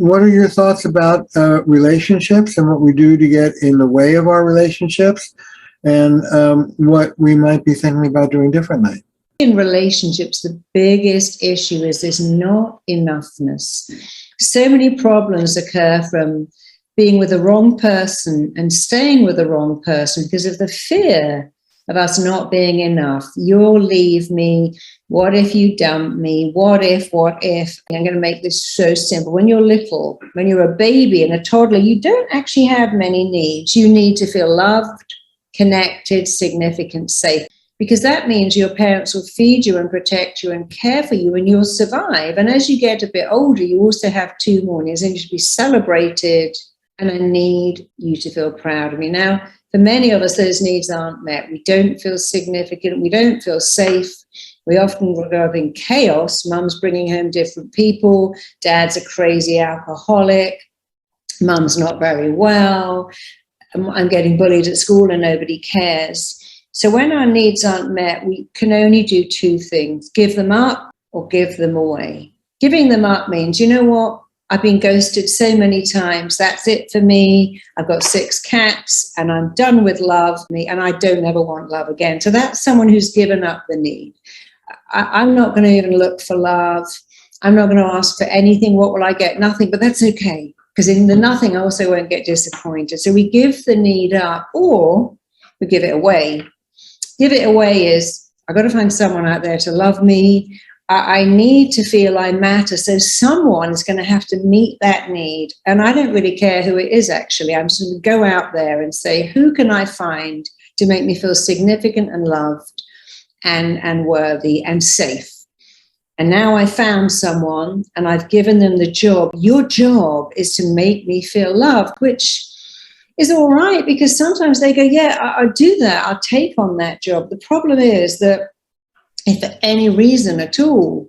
what are your thoughts about relationships and what we do to get in the way of our relationships, and what we might be thinking about doing differently? In relationships, the biggest issue is this not enoughness. So many problems occur from being with the wrong person and staying with the wrong person because of the fear of us not being enough. You'll leave me. What if you dump me? What if? I'm going to make this so simple. When you're little, when you're a baby and a toddler, you don't actually have many needs. You need to feel loved, connected, significant, safe, because that means your parents will feed you and protect you and care for you and you'll survive. And as you get a bit older, you also have two more needs. I need to be celebrated and I need you to feel proud of me. Now, for many of us, those needs aren't met. We don't feel significant. We don't feel safe. We often grow up in chaos. Mum's bringing home different people. Dad's a crazy alcoholic. Mum's not very well. I'm getting bullied at school and nobody cares. So when our needs aren't met, we can only do two things: give them up or give them away. Giving them up means, you know what? I've been ghosted so many times. That's it for me. I've got 6 cats and I'm done with love, and I don't ever want love again. So that's someone who's given up the need. I'm not going to even look for love. I'm not going to ask for anything. What will I get? Nothing, but that's okay. Because in the nothing, I also won't get disappointed. So we give the need up or we give it away. Give it away is, I've got to find someone out there to love me. I need to feel I matter. So someone is going to have to meet that need. And I don't really care who it is, actually. I'm just going to go out there and say, who can I find to make me feel significant and loved and worthy and safe? And now I found someone and I've given them the job. Your job is to make me feel loved, which is all right, because sometimes they go, yeah, I'll do that. I'll take on that job. The problem is that if for any reason at all,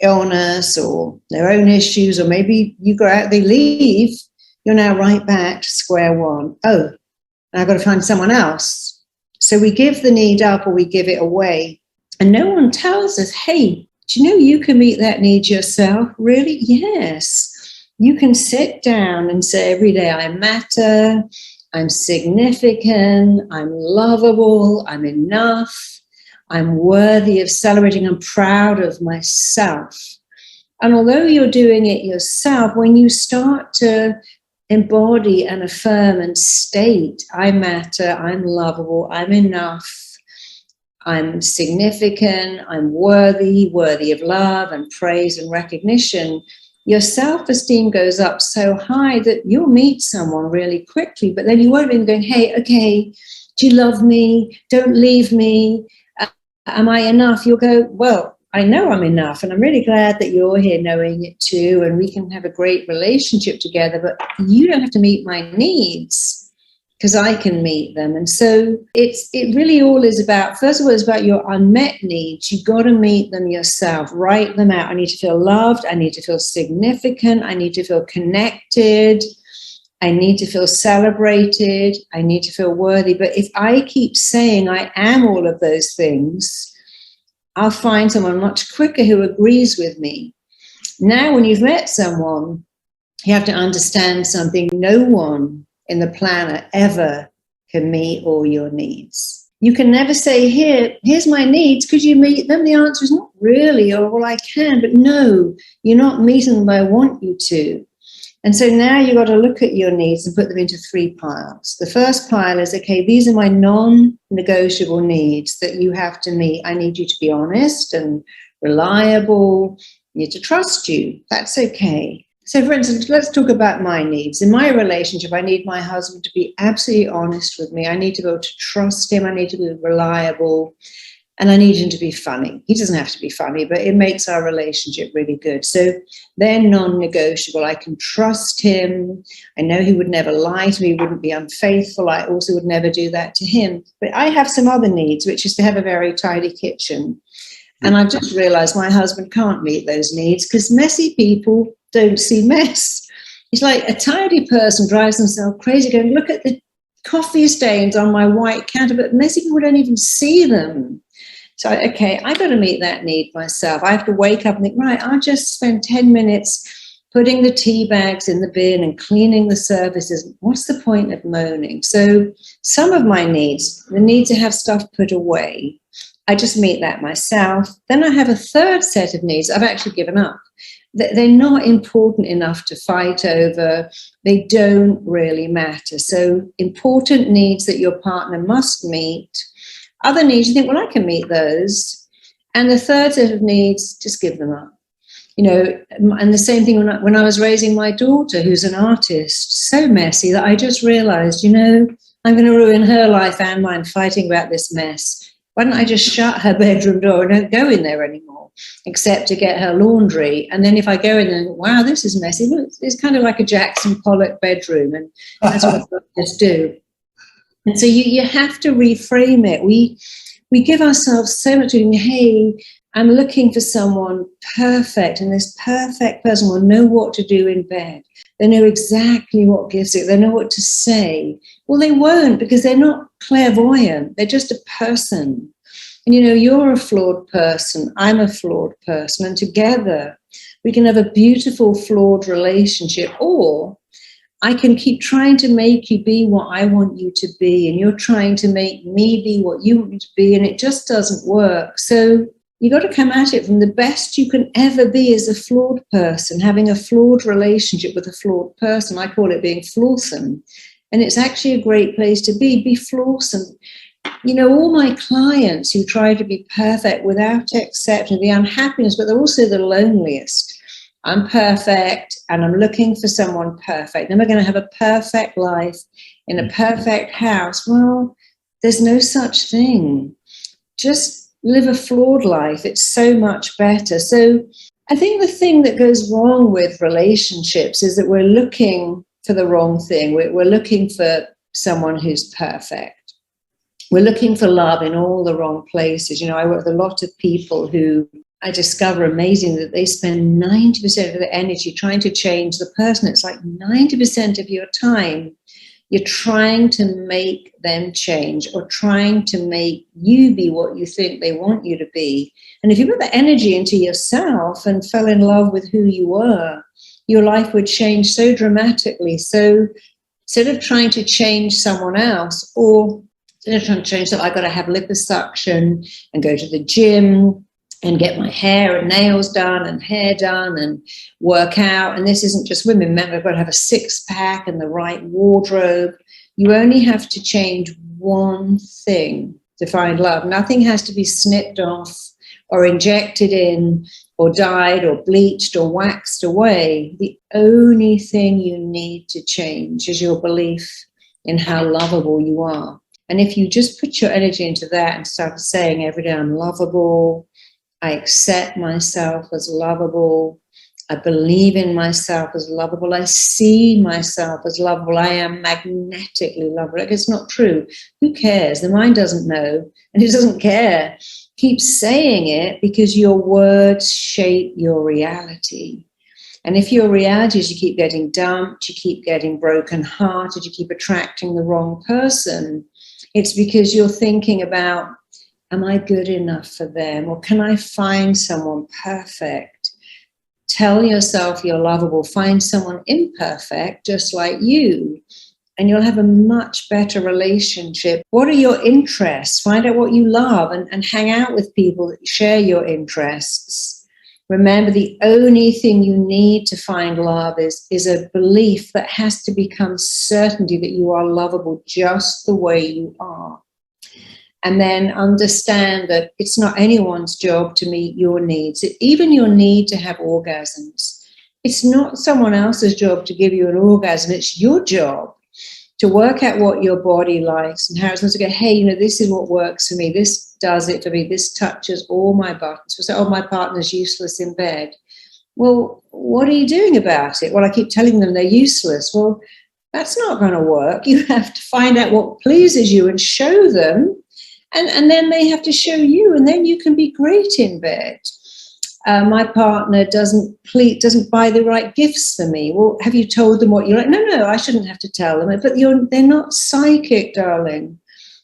illness or their own issues, or maybe you go out, they leave, you're now right back to square one. Oh, I've got to find someone else. So we give the need up or we give it away. And no one tells us, hey, do you know you can meet that need yourself? Really? Yes. You can sit down and say every day, I matter, I'm significant, I'm lovable, I'm enough, I'm worthy of celebrating, I'm proud of myself. And although you're doing it yourself, when you start to embody and affirm and state, I matter, I'm lovable, I'm enough, I'm significant, I'm worthy of love and praise and recognition, your self-esteem goes up so high that you'll meet someone really quickly, but then you won't be going, hey, okay, do you love me? Don't leave me. Am I enough? You'll go, well, I know I'm enough, and I'm really glad that you're here knowing it too, and we can have a great relationship together, but you don't have to meet my needs because I can meet them. And so it really all is about, first of all, it's about your unmet needs. You've got to meet them yourself, write them out. I need to feel loved. I need to feel significant. I need to feel connected. I need to feel celebrated. I need to feel worthy. But if I keep saying I am all of those things, I'll find someone much quicker who agrees with me. Now, when you've met someone, you have to understand something. No one in the planet ever can meet all your needs. You can never say, here's my needs, could you meet them? The answer is not really, or well, I can, but no, you're not meeting them, I want you to. And so now you've got to look at your needs and put them into 3 piles. The first pile is, okay, these are my non-negotiable needs that you have to meet. I need you to be honest and reliable. I need to trust you. That's okay. So, for instance, let's talk about my needs. In my relationship, I need my husband to be absolutely honest with me. I need to be able to trust him. I need to be reliable. And I need him to be funny. He doesn't have to be funny, but it makes our relationship really good. So they're non-negotiable. I can trust him. I know he would never lie to me. He wouldn't be unfaithful. I also would never do that to him. But I have some other needs, which is to have a very tidy kitchen. And I've just realized my husband can't meet those needs because messy people don't see mess. It's like a tidy person drives themselves crazy going, look at the coffee stains on my white counter, but messy people don't even see them. So, okay, I got to meet that need myself. I have to wake up and think, right, I'll just spend 10 minutes putting the tea bags in the bin and cleaning the surfaces. What's the point of moaning? So some of my needs, the need to have stuff put away, I just meet that myself. Then I have a third set of needs I've actually given up. They're not important enough to fight over. They don't really matter. So important needs that your partner must meet. Other needs, you think, well, I can meet those. And the third set of needs, just give them up. And the same thing when I was raising my daughter, who's an artist, so messy that I just realized, I'm going to ruin her life and mine fighting about this mess. Why don't I just shut her bedroom door and don't go in there anymore, except to get her laundry? And then if I go in there, wow, this is messy. Look, it's kind of like a Jackson Pollock bedroom. And that's what artists do. And so you have to reframe it. We give ourselves so much, hey, I'm looking for someone perfect, and this perfect person will know what to do in bed. They know exactly what gives it. They know what to say. Well, they won't, because they're not clairvoyant. They're just a person. And, you're a flawed person. I'm a flawed person. And together we can have a beautiful, flawed relationship. Or I can keep trying to make you be what I want you to be, and you're trying to make me be what you want me to be, and it just doesn't work. So you got to come at it from the best you can ever be as a flawed person, having a flawed relationship with a flawed person. I call it being flawsome. And it's actually a great place to be flawsome. All my clients who try to be perfect without accepting the unhappiness, but they're also the loneliest. I'm perfect and I'm looking for someone perfect. Then we're going to have a perfect life in a perfect house. Well, there's no such thing. Just live a flawed life. It's so much better. So I think the thing that goes wrong with relationships is that we're looking for the wrong thing. We're looking for someone who's perfect. We're looking for love in all the wrong places. I work with a lot of people who I discover amazing that they spend 90% of their energy trying to change the person. It's like 90% of your time you're trying to make them change, or trying to make you be what you think they want you to be. And if you put the energy into yourself and fell in love with who you were, your life would change so dramatically. So instead of trying to change someone else, or instead of trying to change, so I got to have liposuction and go to the gym and get my hair and nails done and hair done and work out. And this isn't just women. Men, I've got to have a six-pack and the right wardrobe. You only have to change one thing to find love. Nothing has to be snipped off or injected in or dyed or bleached or waxed away. The only thing you need to change is your belief in how lovable you are. And if you just put your energy into that and start saying every day, I'm lovable, I accept myself as lovable, I believe in myself as lovable, I see myself as lovable, I am magnetically lovable. It's not true. Who cares? The mind doesn't know, and it doesn't care. Keep saying it, because your words shape your reality. And if your reality is you keep getting dumped, you keep getting broken-hearted, you keep attracting the wrong person, it's because you're thinking about, am I good enough for them? Or can I find someone perfect? Tell yourself you're lovable. Find someone imperfect, just like you, and you'll have a much better relationship. What are your interests? Find out what you love and hang out with people that share your interests. Remember, the only thing you need to find love is a belief that has to become certainty that you are lovable just the way you are. And then understand that it's not anyone's job to meet your needs. Even your need to have orgasms. It's not someone else's job to give you an orgasm. It's your job to work out what your body likes and how it's supposed to go, hey, this is what works for me. This does it for me. This touches all my buttons. So, oh, my partner's useless in bed. Well, what are you doing about it? Well, I keep telling them they're useless. Well, that's not going to work. You have to find out what pleases you and show them. And then they have to show you, and then you can be great in bed. My partner doesn't buy the right gifts for me. Well, have you told them what you like? No, I shouldn't have to tell them. But they're not psychic, darling.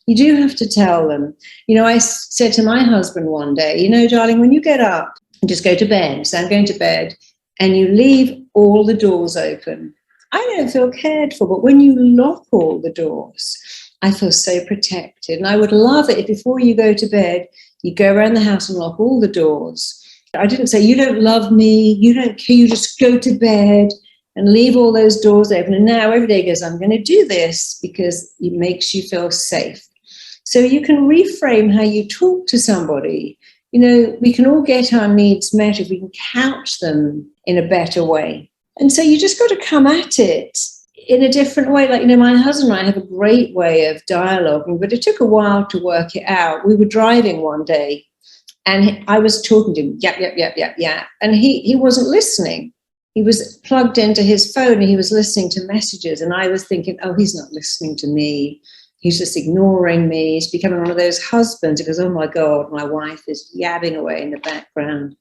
You do have to tell them. I said to my husband one day, darling, when you get up and just go to bed, so I'm going to bed, and you leave all the doors open, I don't feel cared for. But when you lock all the doors, I feel so protected. And I would love it if before you go to bed, you go around the house and lock all the doors. I didn't say, you don't love me, you don't care, you just go to bed and leave all those doors open. And now every day goes, I'm going to do this because it makes you feel safe. So you can reframe how you talk to somebody. You know, we can all get our needs met if we can couch them in a better way. And so you just got to come at it in a different way. Like, you know, my husband and I have a great way of dialoguing, but it took a while to work it out. We were driving one day and I was talking to him, yap. And he wasn't listening. He was plugged into his phone and he was listening to messages. And I was thinking, oh, he's not listening to me. He's just ignoring me. He's becoming one of those husbands who goes, oh my God, my wife is yabbing away in the background.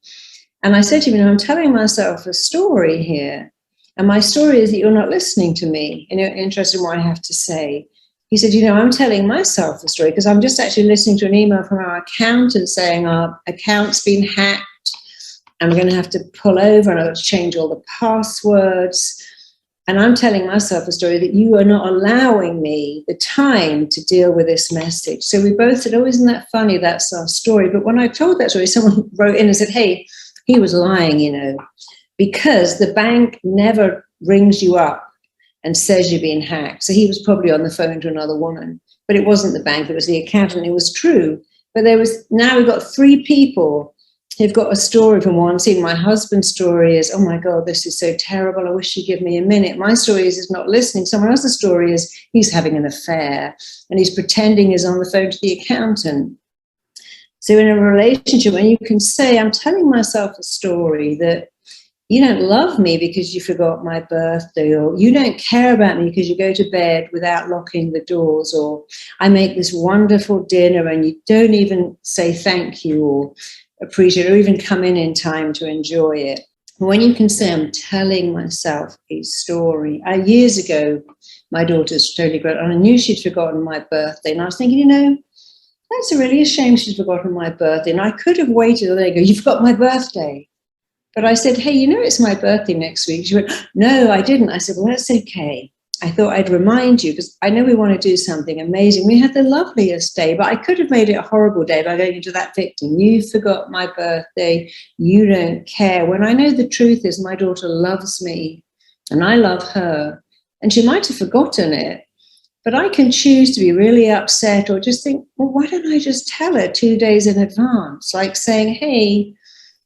And I said to him, you know, I'm telling myself a story here. And my story is that you're not listening to me and you're interested in what I have to say. He said, you know, I'm telling myself a story because I'm just actually listening to an email from our accountant saying our account's been hacked. I'm going to have to pull over and I've got to change all the passwords. And I'm telling myself a story that you are not allowing me the time to deal with this message. So we both said, oh, isn't that funny? That's our story. But when I told that story, someone wrote in and said, hey, he was lying, you know, because the bank never rings you up and says you're being hacked. So he was probably on the phone to another woman, but it wasn't the bank, it was the accountant. It was true. But now we've got 3 people who've got a story from one scene. My husband's story is, oh my God, this is so terrible. I wish you'd give me a minute. My story is he's not listening. Someone else's story is he's having an affair and he's pretending he's on the phone to the accountant. So in a relationship, when you can say, I'm telling myself a story that you don't love me because you forgot my birthday, or you don't care about me because you go to bed without locking the doors, or I make this wonderful dinner and you don't even say thank you or appreciate or even come in time to enjoy it. When you can say, I'm telling myself a story. Years ago, my daughter's totally great, and I knew she'd forgotten my birthday. And I was thinking, you know, that's really a shame she's forgotten my birthday. And I could have waited till they go, you forgot my birthday. But I said, hey, you know, it's my birthday next week. She went, no, I didn't. I said, well, that's okay. I thought I'd remind you because I know we want to do something amazing. We had the loveliest day, but I could have made it a horrible day by going into that victim. You forgot my birthday. You don't care. When I know the truth is my daughter loves me and I love her, and she might have forgotten it, but I can choose to be really upset or just think, well, why don't I just tell her 2 days in advance? Like saying, hey,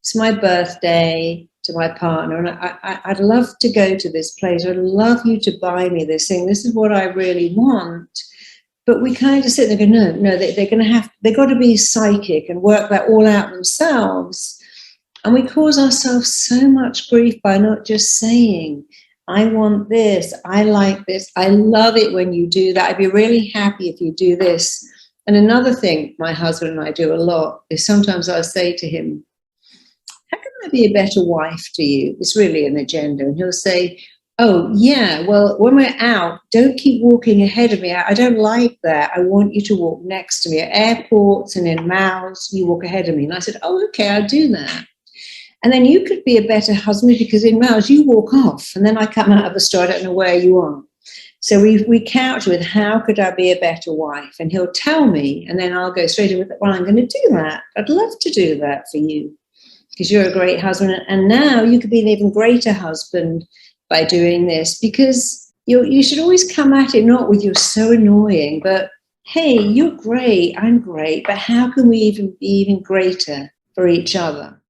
it's my birthday to my partner, and I'd love to go to this place. I'd love you to buy me this thing. This is what I really want. But we kind of sit there and go, no, they've got to be psychic and work that all out themselves. And we cause ourselves so much grief by not just saying, I want this, I like this, I love it when you do that. I'd be really happy if you do this. And another thing my husband and I do a lot is sometimes I'll say to him, how can I be a better wife to you? It's really an agenda. And he'll say, oh, yeah, well, when we're out, don't keep walking ahead of me. I don't like that. I want you to walk next to me. At airports and in malls, you walk ahead of me. And I said, oh, okay, I'll do that. And then you could be a better husband because in malls, you walk off. And then I come out of the store, I don't know where you are. So we couch with, how could I be a better wife? And he'll tell me, and then I'll go straight in with, well, I'm going to do that. I'd love to do that for you, because you're a great husband. And now you could be an even greater husband by doing this, because you should always come at it not with, you're so annoying, but hey, you're great, I'm great, but how can we even be even greater for each other?